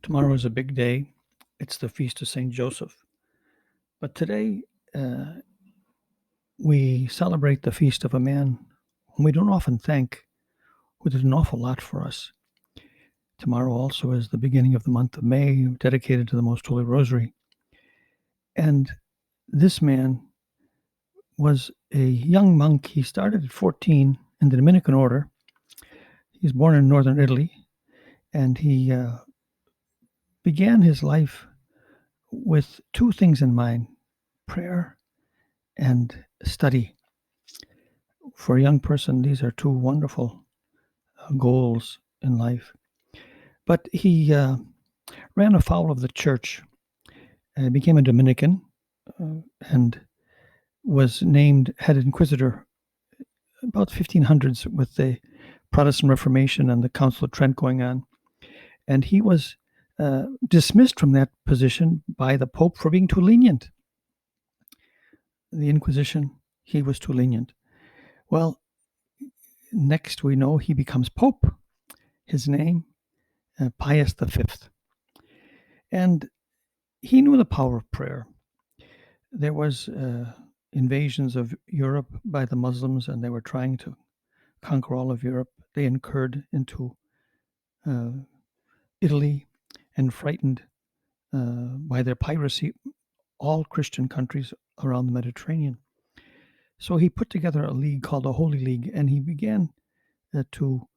Tomorrow is a big day. It's the Feast of St. Joseph. But today, we celebrate the feast of a man whom we don't often thank, who did an awful lot for us. Tomorrow also is the beginning of the month of May, dedicated to the Most Holy Rosary. And this man was a young monk. He started at 14 in the Dominican order. He was born in northern Italy, and he began his life with two things in mind: prayer and study. For a young person, these are two wonderful goals in life. But he ran afoul of the church, became a Dominican, and was named head inquisitor about 1500s with the Protestant Reformation and the Council of Trent going on. And he was dismissed from that position by the Pope for being too lenient. The Inquisition, he was too lenient. Well, next we know he becomes Pope. His name, Pius V. And he knew the power of prayer. There was invasions of Europe by the Muslims, and they were trying to conquer all of Europe. They incurred into Italy and frightened by their piracy all Christian countries around the Mediterranean. So he put together a league called the Holy League, and he began to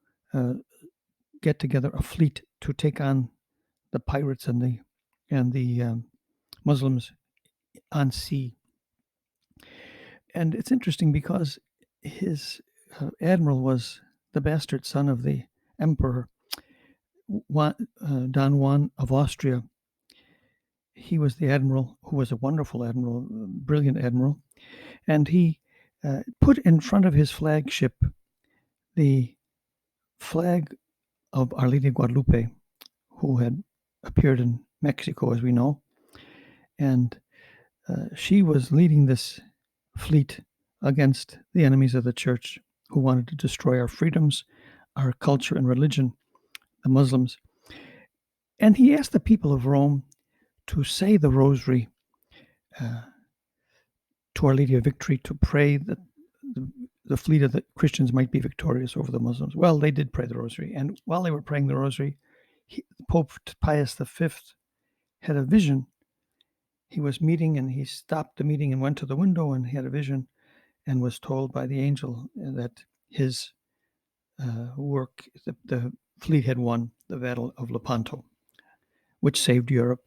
get together a fleet to take on the pirates and the Muslims on sea. And it's interesting because his admiral was the bastard son of the emperor, Don Juan of Austria. He was the admiral who was a wonderful admiral, brilliant admiral, and he put in front of his flagship the flag of Our Lady of Guadalupe, who had appeared in Mexico, as we know, and she was leading this fleet against the enemies of the church who wanted to destroy our freedoms, our culture and religion, the Muslims. And he asked the people of Rome to say the Rosary to Our Lady of Victory, to pray that the fleet of the Christians might be victorious over the Muslims. Well, they did pray the Rosary. And while they were praying the Rosary, Pope Pius V had a vision. He was meeting, and he stopped the meeting and went to the window, and he had a vision and was told by the angel that his work, the fleet had won the Battle of Lepanto, which saved Europe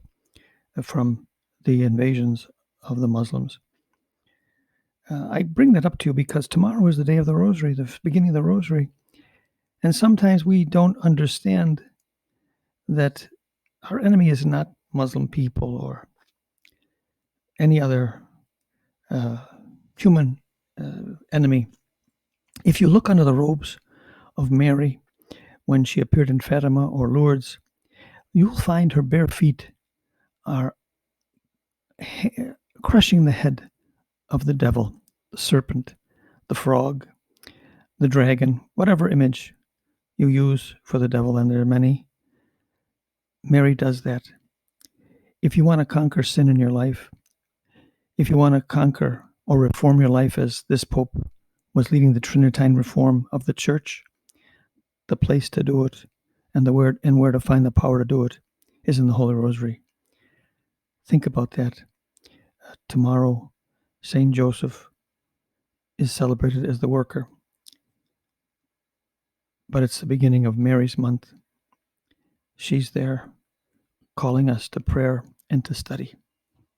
from the invasions of the Muslims. I bring that up to you because tomorrow is the day of the Rosary, the beginning of the Rosary. And sometimes we don't understand that our enemy is not Muslim people or any other human enemy. If you look under the robes of Mary when she appeared in Fatima or Lourdes, you'll find her bare feet are crushing the head of the devil, the serpent, the frog, the dragon, whatever image you use for the devil, and there are many. Mary does that. If you want to conquer sin in your life, if you want to conquer or reform your life as this Pope was leading the Trinitine reform of the Church, the place to do it and where to find the power to do it is in the Holy Rosary. Think about that. Tomorrow, St. Joseph is celebrated as the worker, but it's the beginning of Mary's month. She's there calling us to prayer and to study.